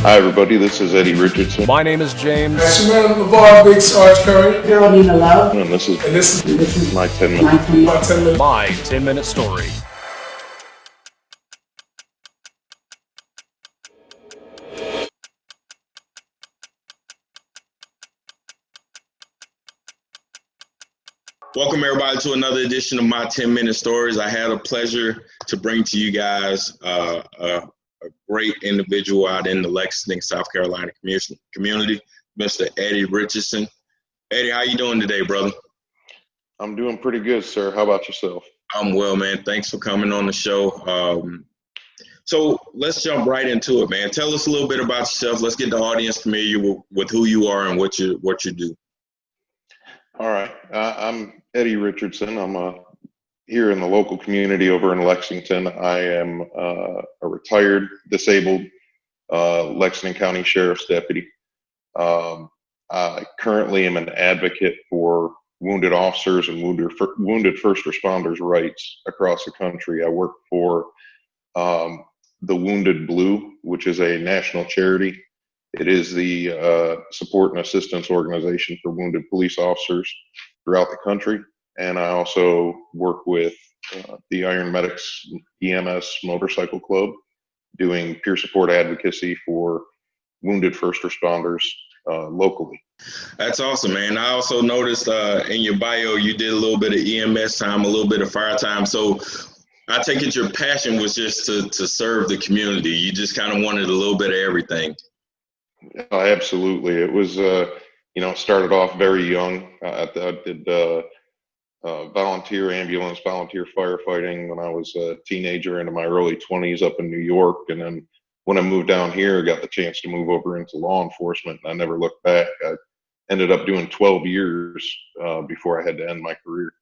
Hi everybody, this is Eddie Richardson. My name is James. That's your man LeVar Big Sarge Curry. Geraldine Love. And this This is my 10 minutes. my 10 minutes. My 10-minute story. Welcome everybody to another edition of my 10-minute stories. I had a pleasure to bring to you guys a great individual out in the Lexington, South Carolina community, Mr. Eddie Richardson. Eddie, how you doing today, brother? I'm doing pretty good, sir. How about yourself? I'm well, man. Thanks for coming on the show. So let's jump right into it, man. Tell us a little bit about yourself. Let's get the audience familiar with who you are and what you do. All right. I'm Eddie Richardson. I'm here in the local community over in Lexington. I am a retired, disabled Lexington County Sheriff's Deputy. I currently am an advocate for wounded officers and wounded first responders' rights across the country. I work for the Wounded Blue, which is a national charity. It is the support and assistance organization for wounded police officers throughout the country. And I also work with the Iron Medics EMS Motorcycle Club, doing peer support advocacy for wounded first responders locally. That's awesome, man. I also noticed in your bio, you did a little bit of EMS time, a little bit of fire time. So I take it your passion was just to serve the community. You just kind of wanted a little bit of everything. Absolutely. It was, started off very young. I did volunteer ambulance, volunteer firefighting when I was a teenager into my early 20s up in New York. And then when I moved down here, I got the chance to move over into law enforcement, and I never looked back. I ended up doing 12 years before I had to end my career.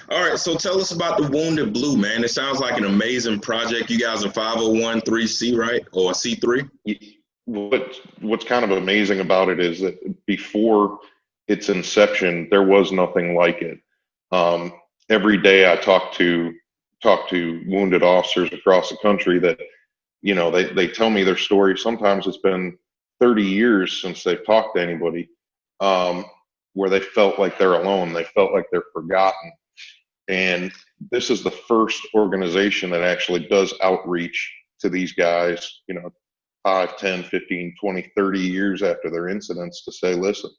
All right, so tell us about the Wounded Blue, man. It sounds like an amazing project. You guys are 501(c), right? Or C3? What's kind of amazing about it is that before its inception, there was nothing like it. Every day I talk to wounded officers across the country that, they tell me their story. Sometimes it's been 30 years since they've talked to anybody, where they felt like they're alone. They felt like they're forgotten. And this is the first organization that actually does outreach to these guys, 5, 10, 15, 20, 30 years after their incidents, to say, listen,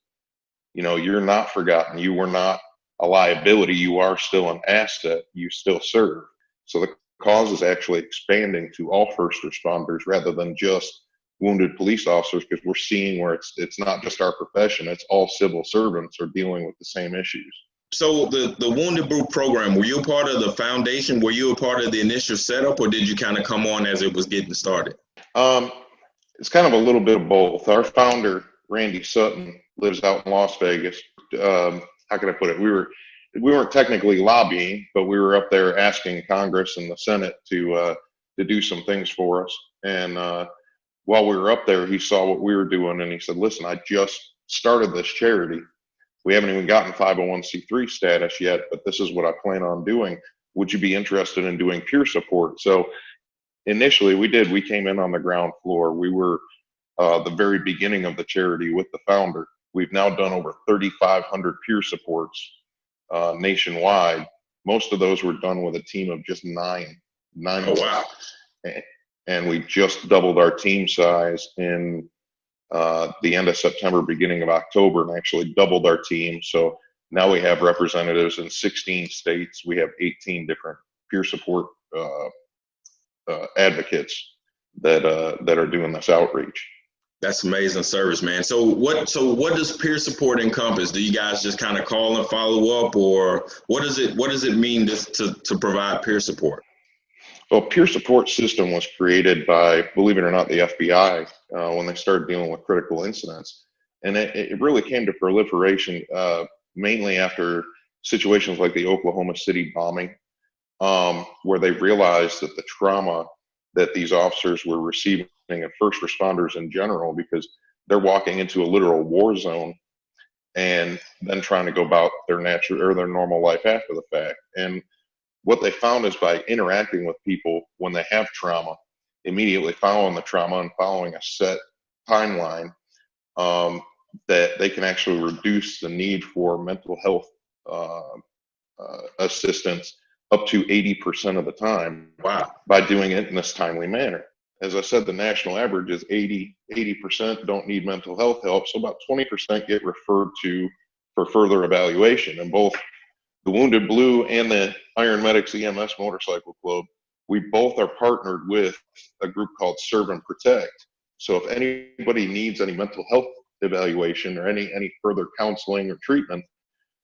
you're not forgotten. You were not a liability. You are still an asset. You still serve. So the cause is actually expanding to all first responders rather than just wounded police officers, because we're seeing where it's not just our profession, it's all civil servants are dealing with the same issues. So the Wounded Blue program, were you a part of the foundation? Were you a part of the initial setup, or did you kind of come on as it was getting started? It's kind of a little bit of both. Our founder, Randy Sutton, lives out in Las Vegas. How can I put it? We weren't technically lobbying, but we were up there asking Congress and the Senate to do some things for us. And while we were up there, he saw what we were doing, and he said, listen, I just started this charity. We haven't even gotten 501(c)(3) status yet, but this is what I plan on doing. Would you be interested in doing peer support? So initially we came in on the ground floor. We were the very beginning of the charity with the founder. We've now done over 3,500 peer supports nationwide. Most of those were done with a team of just nine. Oh, wow. And we just doubled our team size in the end of September, beginning of October, and actually doubled our team. So now we have representatives in 16 states. We have 18 different peer support advocates that are doing this outreach. That's amazing service, man. So what does peer support encompass? Do you guys just kind of call and follow up, or what does it mean to provide peer support? Well, peer support system was created by, believe it or not, the FBI when they started dealing with critical incidents. And it really came to proliferation mainly after situations like the Oklahoma City bombing, where they realized that the trauma that these officers were receiving, and first responders in general, because they're walking into a literal war zone and then trying to go about their normal life after the fact. And what they found is by interacting with people when they have trauma, immediately following the trauma and following a set timeline, that they can actually reduce the need for mental health assistance up to 80% of the time. Wow. By doing it in this timely manner. As I said, the national average is 80% don't need mental health help, so about 20% get referred to for further evaluation. And both the Wounded Blue and the Iron Medics EMS Motorcycle Club, we both are partnered with a group called Serve and Protect. So if anybody needs any mental health evaluation or any further counseling or treatment,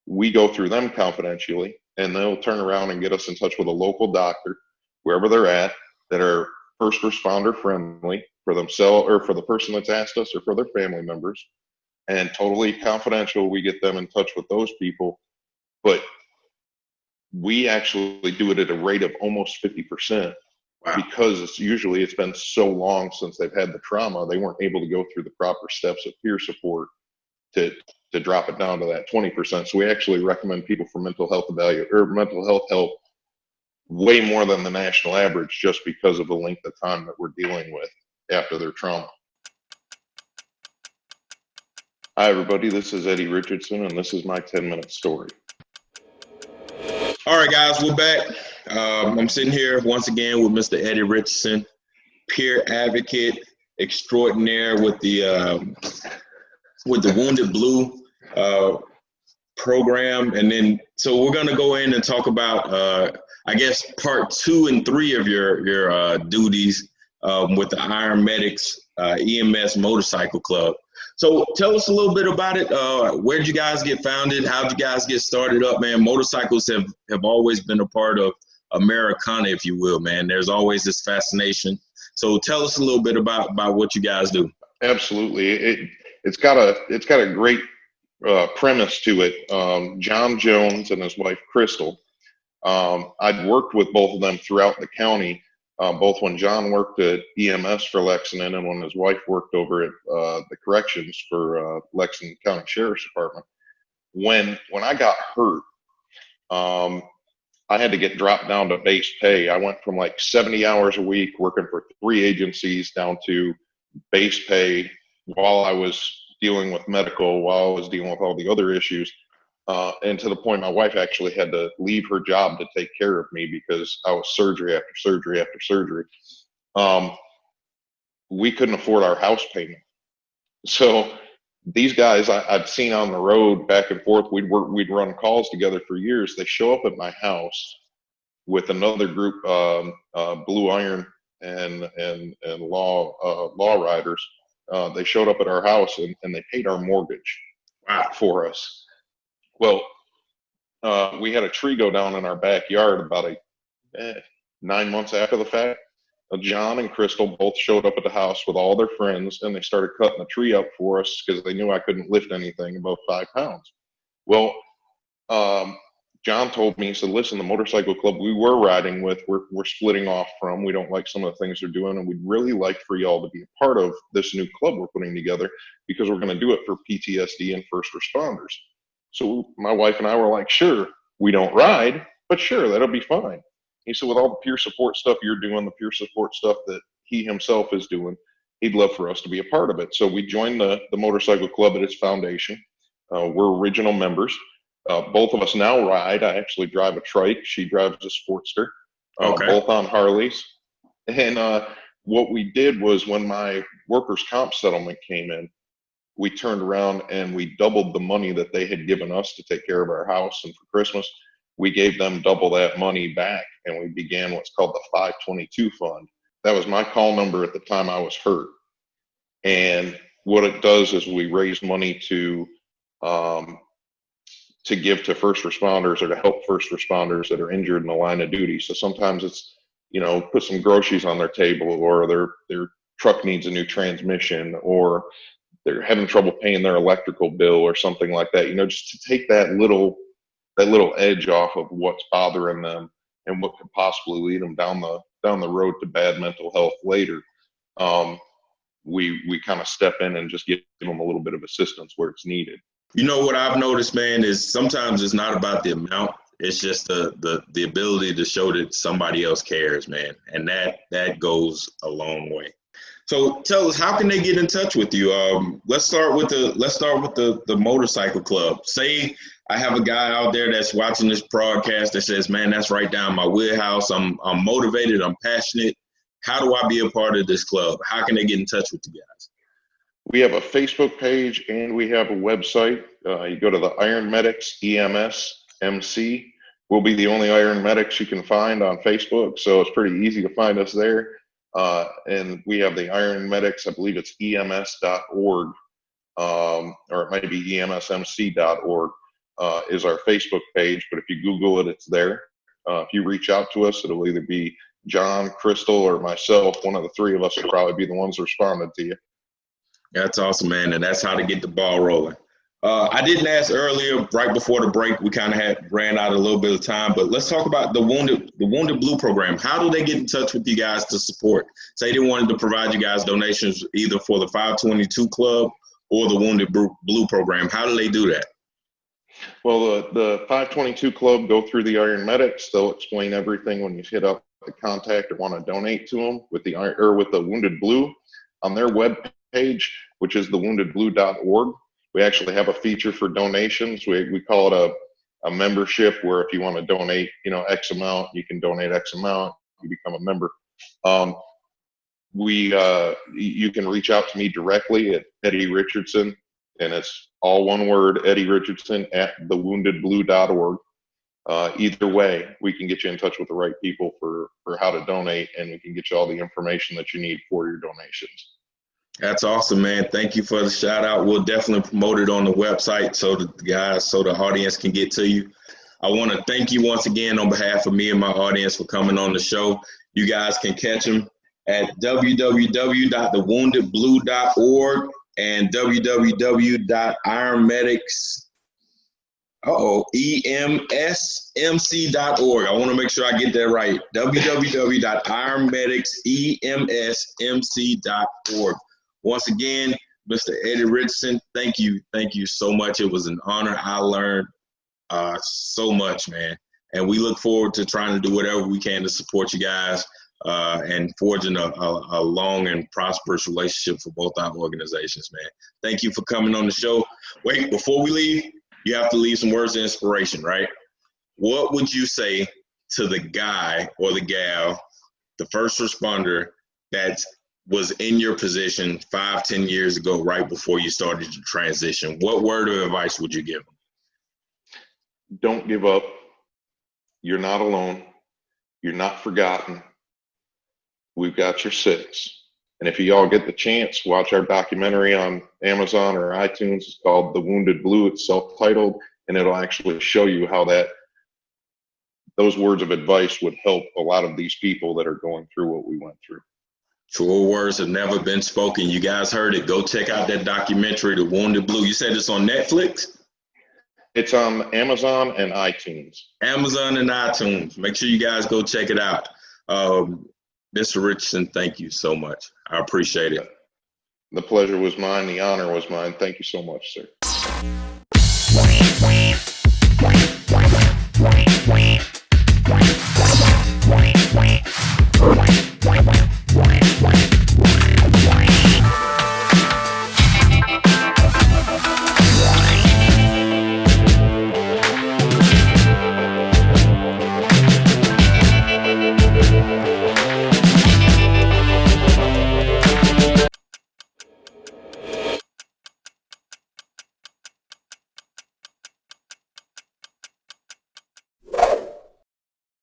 we go through them confidentially, and they'll turn around and get us in touch with a local doctor, wherever they're at, that are first responder friendly for themselves or for the person that's asked us or for their family members, and totally confidential. We get them in touch with those people, but we actually do it at a rate of almost 50%. Wow. Because it's been so long since they've had the trauma, they weren't able to go through the proper steps of peer support to drop it down to that 20%. So we actually recommend people for mental health mental health help way more than the national average, just because of the length of time that we're dealing with after their trauma. Hi everybody, this is Eddie Richardson, and this is my 10-minute story. All right, guys, we're back. I'm sitting here once again with Mr. Eddie Richardson, peer advocate extraordinaire with the Wounded Blue program. And then, so we're going to go in and talk about, I guess, part 2 and 3 of your duties with the Iron Medics EMS Motorcycle Club. So tell us a little bit about it. Where did you guys get founded? How did you guys get started up, man? Motorcycles have always been a part of Americana, if you will, man. There's always this fascination. So tell us a little bit about what you guys do. Absolutely. It's got a great premise to it. John Jones and his wife Crystal. I'd worked with both of them throughout the county, both when John worked at EMS for Lexington and when his wife worked over at the corrections for Lexington County Sheriff's Department. When I got hurt, I had to get dropped down to base pay. I went from like 70 hours a week working for 3 agencies down to base pay while I was dealing with medical, while I was dealing with all the other issues. And to the point my wife actually had to leave her job to take care of me because I was surgery after surgery after surgery. We couldn't afford our house payment. So these guys I'd seen on the road back and forth, we'd run calls together for years. They show up at my house with another group, Blue Iron and law riders. They showed up at our house and they paid our mortgage for us. Well, we had a tree go down in our backyard about 9 months after the fact. John and Crystal both showed up at the house with all their friends, and they started cutting the tree up for us because they knew I couldn't lift anything above 5 pounds. Well, John told me, he said, listen, the motorcycle club we were riding with, we're splitting off from. We don't like some of the things they're doing, and we'd really like for y'all to be a part of this new club we're putting together because we're going to do it for PTSD and first responders. So my wife and I were like, sure, we don't ride, but sure, that'll be fine. He said, with all the peer support stuff you're doing, the peer support stuff that he himself is doing, he'd love for us to be a part of it. So we joined the motorcycle club at its foundation. We're original members. Both of us now ride. I actually drive a trike. She drives a Sportster, both on Harleys. And what we did was when my workers' comp settlement came in, we turned around and we doubled the money that they had given us to take care of our house. And for Christmas, we gave them double that money back, and we began what's called the 522 fund. That was my call number at the time I was hurt. And what it does is we raise money to give to first responders or to help first responders that are injured in the line of duty. So sometimes it's, put some groceries on their table, or their truck needs a new transmission, or they're having trouble paying their electrical bill or something like that, just to take that little edge off of what's bothering them and what could possibly lead them down the road to bad mental health later. We kind of step in and just give them a little bit of assistance where it's needed. What I've noticed, man, is sometimes it's not about the amount. It's just the ability to show that somebody else cares, man. And that goes a long way. So tell us, how can they get in touch with you? Let's start with the motorcycle club. Say I have a guy out there that's watching this broadcast that says, "Man, that's right down my wheelhouse. I'm motivated. I'm passionate. How do I be a part of this club? How can they get in touch with you guys?" We have a Facebook page and we have a website. You go to the Iron Medics EMS MC. We'll be the only Iron Medics you can find on Facebook, so it's pretty easy to find us there. And we have the Iron Medics, I believe it's ems.org, or it might be emsmc.org, is our Facebook page. But if you Google it, it's there. If you reach out to us, it'll either be John, Crystal, or myself. One of the three of us will probably be the ones responding to you. That's awesome, man, and that's how to get the ball rolling. I didn't ask earlier, right before the break, we kind of ran out a little bit of time, but let's talk about the Wounded Blue program. How do they get in touch with you guys to support? Say they wanted to provide you guys donations either for the 522 Club or the Wounded Blue program. How do they do that? Well, the 522 Club go through the Iron Medics. They'll explain everything when you hit up the contact or want to donate to them with the Wounded Blue on their web page, which is thewoundedblue.org. We actually have a feature for donations. We call it a membership, where if you want to donate, X amount, you can donate X amount, you become a member. You can reach out to me directly at Eddie Richardson, and it's all one word, Eddie Richardson at thewoundedblue.org. Either way, we can get you in touch with the right people for how to donate, and we can get you all the information that you need for your donations. That's awesome, man. Thank you for the shout out. We'll definitely promote it on the website so the audience can get to you. I want to thank you once again on behalf of me and my audience for coming on the show. You guys can catch them at www.thewoundedblue.org and EMSMC.org. I want to make sure I get that right. www.ironmedicsEMSMC.org. Once again, Mr. Eddie Richardson, thank you so much. It was an honor. I learned so much, man. And we look forward to trying to do whatever we can to support you guys and forging a long and prosperous relationship for both our organizations, man. Thank you for coming on the show. Wait, before we leave, you have to leave some words of inspiration, right? What would you say to the guy or the gal, the first responder that was in your position 5-10 years ago, right before you started your transition? What word of advice would you give them? Don't give up. You're not alone. You're not forgotten. We've got your six. And if you all get the chance, watch our documentary on Amazon or iTunes. It's called The Wounded Blue. It's self-titled, and it'll actually show you how those words of advice would help a lot of these people that are going through what we went through. Truer words have never been spoken. You guys heard it. Go check out that documentary, The Wounded Blue. You said it's on Netflix? It's on Amazon and iTunes. Amazon and iTunes. Make sure you guys go check it out. Mr. Richardson, thank you so much. I appreciate it. The pleasure was mine. The honor was mine. Thank you so much, sir.